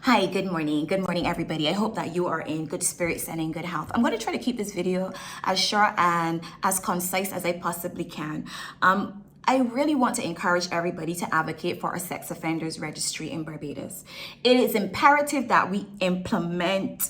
Hi, good morning. Good morning, everybody. I hope that you are in good spirits and in good health. I'm going to try to keep this video as short and as concise as I possibly can. I really want to encourage everybody to advocate for a sex offenders registry in Barbados. It is imperative that we implement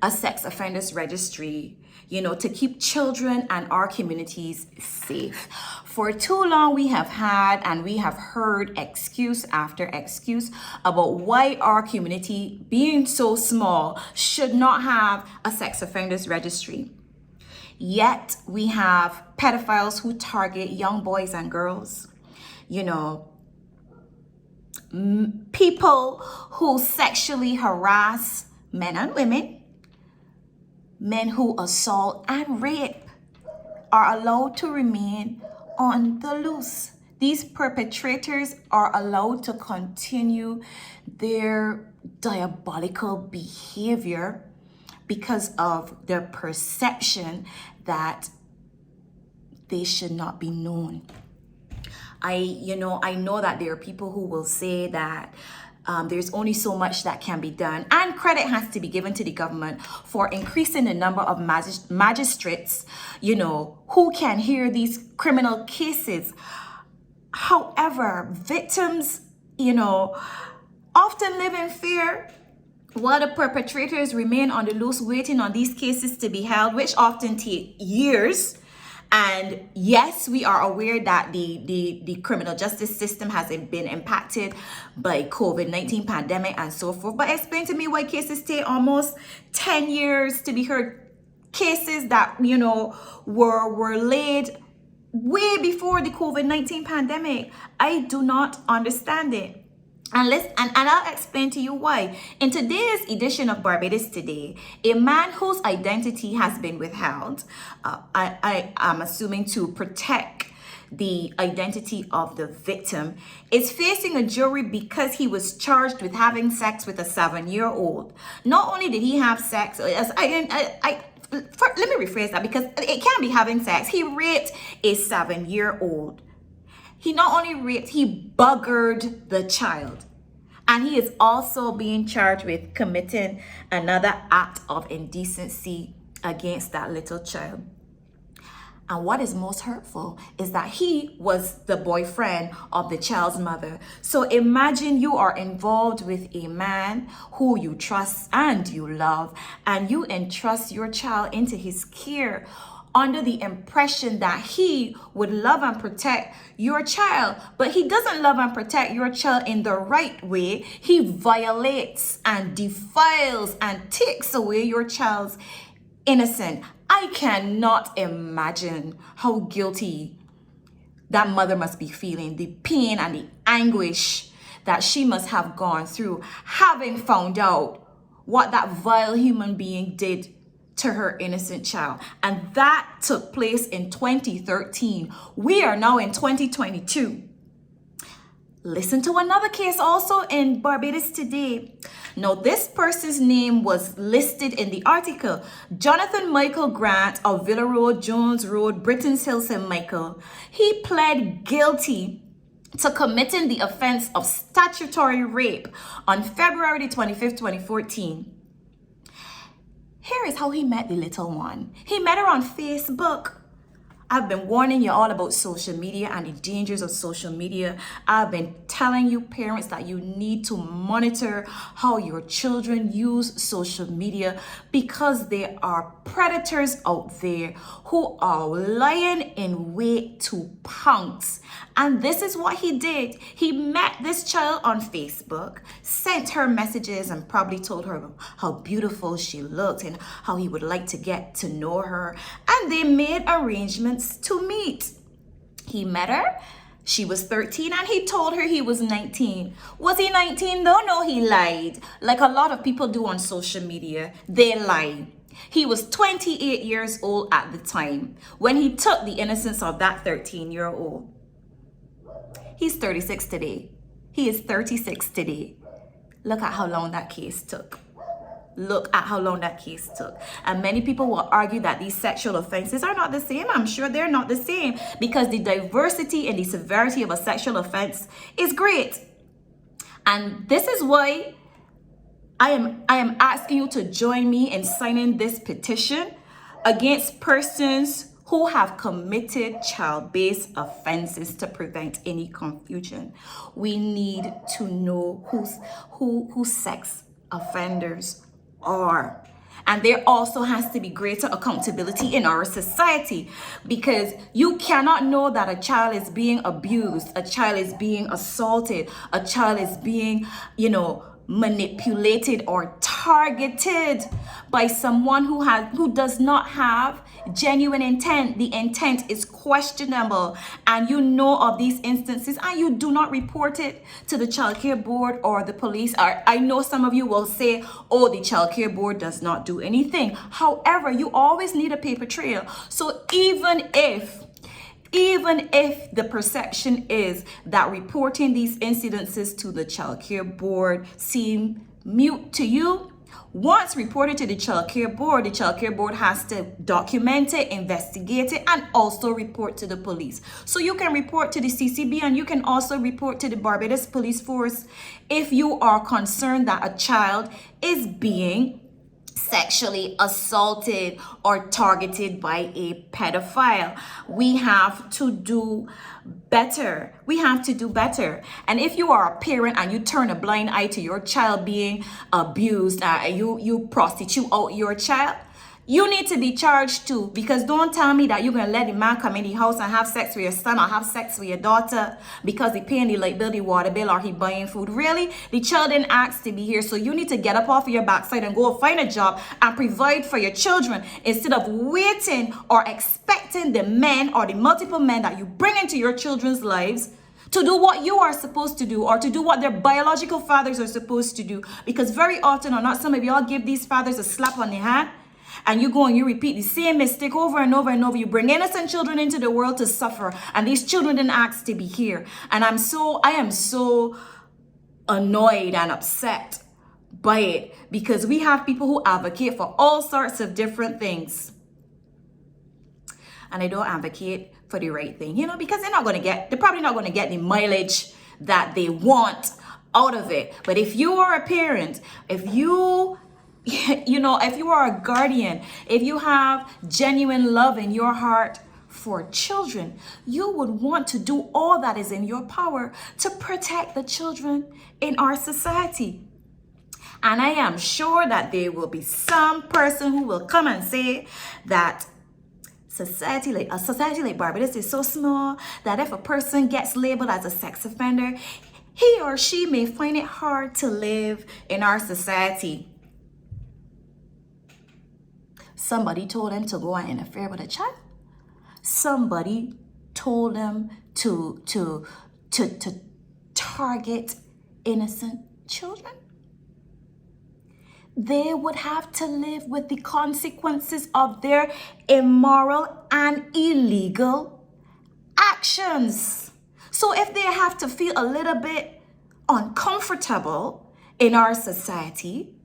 a sex offenders registry, to keep children and our communities safe. For too long, we have had and we have heard excuse after excuse about why our community, being so small, should not have a sex offenders registry. Yet we have pedophiles who target young boys and girls, people who sexually harass men and women. Men who assault and rape are allowed to remain on the loose. These perpetrators are allowed to continue their diabolical behavior because of their perception that they should not be known. I know that there are people who will say that there's only so much that can be done, and credit has to be given to the government for increasing the number of magistrates, who can hear these criminal cases. However, victims, often live in fear while the perpetrators remain on the loose, waiting on these cases to be held, which often take years. And yes, we are aware that the criminal justice system has been impacted by COVID-19 pandemic and so forth. But explain to me why cases take almost 10 years to be heard. Cases that, were laid way before the COVID-19 pandemic. I do not understand it. And I'll explain to you why. In today's edition of Barbados Today, a man whose identity has been withheld, I am assuming to protect the identity of the victim, is facing a jury because he was charged with having sex with a 7-year-old. Not only did he have sex, let me rephrase that, because it can't be having sex. He raped a 7-year-old. He not only raped, he buggered the child. And he is also being charged with committing another act of indecency against that little child. And what is most hurtful is that he was the boyfriend of the child's mother. So imagine you are involved with a man who you trust and you love, and you entrust your child into his care under the impression that he would love and protect your child. But he doesn't love and protect your child in the right way. He violates and defiles and takes away your child's innocence. I cannot imagine how guilty that mother must be feeling, the pain and the anguish that she must have gone through, having found out what that vile human being did to her innocent child. And that took place in 2013. We are now in 2022. Listen to another case also in Barbados Today. Now, this person's name was listed in the article. Jonathan Michael Grant of Villa Road, Jones Road, Britton's Hill, St. Michael. He pled guilty to committing the offense of statutory rape on February 25th, 2014. Here is how he met the little one. He met her on Facebook. I've been warning you all about social media and the dangers of social media. I've been telling you parents that you need to monitor how your children use social media, because there are predators out there who are lying in wait to pounce. And this is what he did. He met this child on Facebook, sent her messages, and probably told her how beautiful she looked and how he would like to get to know her. And they made arrangements to meet. He met her. She was 13 and he told her he was 19. Was he 19 though? No, he lied. Like a lot of people do on social media, they lie. He was 28 years old at the time when he took the innocence of that 13-year-old. He's 36 today. He is 36 today. Look at how long that case took. Look at how long that case took. And many people will argue that these sexual offenses are not the same. I'm sure they're not the same, because the diversity and the severity of a sexual offense is great. And this is why I am asking you to join me in signing this petition against persons who have committed child-based offenses to prevent any confusion. We need to know who sex offenders are. And there also has to be greater accountability in our society, because you cannot know that a child is being abused, a child is being assaulted, a child is being, manipulated or targeted by someone who does not have genuine intent. The intent is questionable, and you know of these instances and you do not report it to the child care board or the police. I know some of you will say, oh, the child care board does not do anything. However, you always need a paper trail. So even if the perception is that reporting these incidences to the child care board seem mute to you, once reported to the child care board has to document it, investigate it, and also report to the police. So you can report to the CCB, and you can also report to the Barbados Police Force if you are concerned that a child is being sexually assaulted or targeted by a pedophile. We have to do better. And if you are a parent and you turn a blind eye to your child being abused, you prostitute out your child, you need to be charged too. Because don't tell me that you're going to let the man come in the house and have sex with your son or have sex with your daughter because he paying the light bill, the water bill, or he buying food. Really? The child didn't ask to be here. So you need to get up off of your backside and go find a job and provide for your children, instead of waiting or expecting the men or the multiple men that you bring into your children's lives to do what you are supposed to do, or to do what their biological fathers are supposed to do. Because very often or not, some of y'all give these fathers a slap on the hand, and you go and you repeat the same mistake over and over and over. You bring innocent children into the world to suffer, and these children didn't ask to be here. And I am so annoyed and upset by it, because we have people who advocate for all sorts of different things, and they don't advocate for the right thing, because they're probably not going to get the mileage that they want out of it. But if you are a parent, if you are a guardian, if you have genuine love in your heart for children, you would want to do all that is in your power to protect the children in our society. And I am sure that there will be some person who will come and say that a society like Barbados is so small that if a person gets labeled as a sex offender, he or she may find it hard to live in our society. Somebody told them to go and interfere with a child. Somebody told them to target innocent children. They would have to live with the consequences of their immoral and illegal actions. So if they have to feel a little bit uncomfortable in our society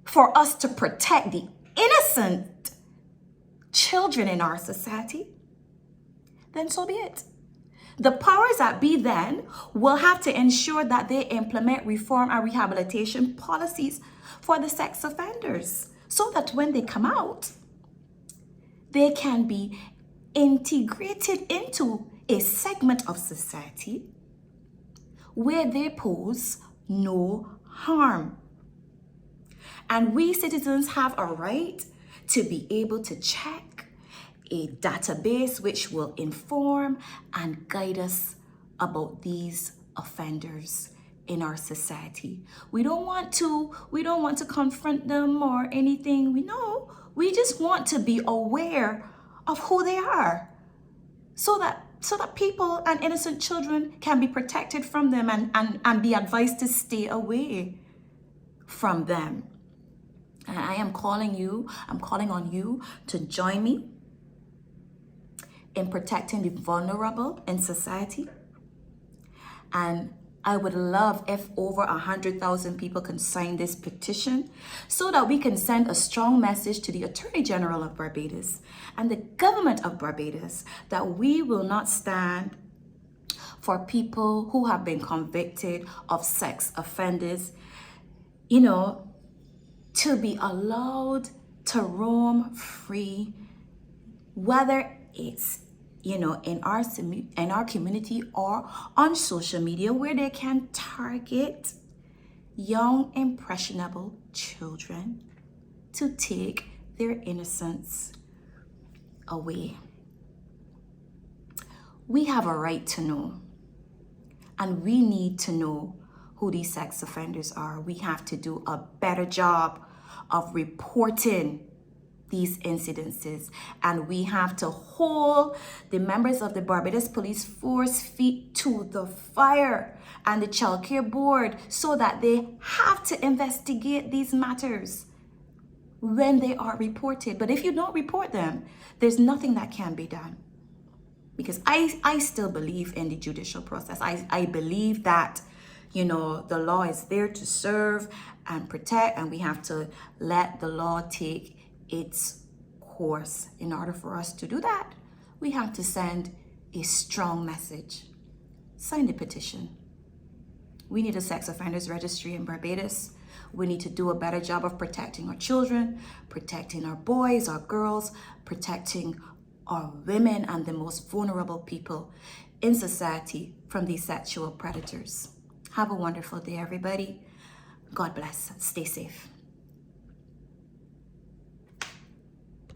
for us to protect the innocent children in our society, then so be it. The powers that be then will have to ensure that they implement reform and rehabilitation policies for the sex offenders, so that when they come out, they can be integrated into a segment of society where they pose no harm. And we citizens have a right to be able to check a database which will inform and guide us about these offenders in our society. We don't want to confront them or anything. We just want to be aware of who they are, so that people and innocent children can be protected from them and be advised to stay away from them. And I'm calling on you to join me in protecting the vulnerable in society. And I would love if over 100,000 people can sign this petition, so that we can send a strong message to the Attorney General of Barbados and the government of Barbados that we will not stand for people who have been convicted of sex offenders, you know, to be allowed to roam free, whether it's, you know, in our community or on social media, where they can target young impressionable children to take their innocence away. We have a right to know, and we need to know who these sex offenders are. We have to do a better job of reporting these incidences, and we have to hold the members of the Barbados Police Force feet to the fire and the Child Care Board, so that they have to investigate these matters when they are reported. But if you don't report them, there's nothing that can be done. Because I still believe in the judicial process. I believe that, you know, the law is there to serve and protect, and we have to let the law take its course. In order for us to do that, we have to send a strong message. Sign the petition. We need a sex offenders registry in Barbados. We need to do a better job of protecting our children, protecting our boys, our girls, protecting our women and the most vulnerable people in society from these sexual predators. Have a wonderful day, everybody. God bless. Stay safe.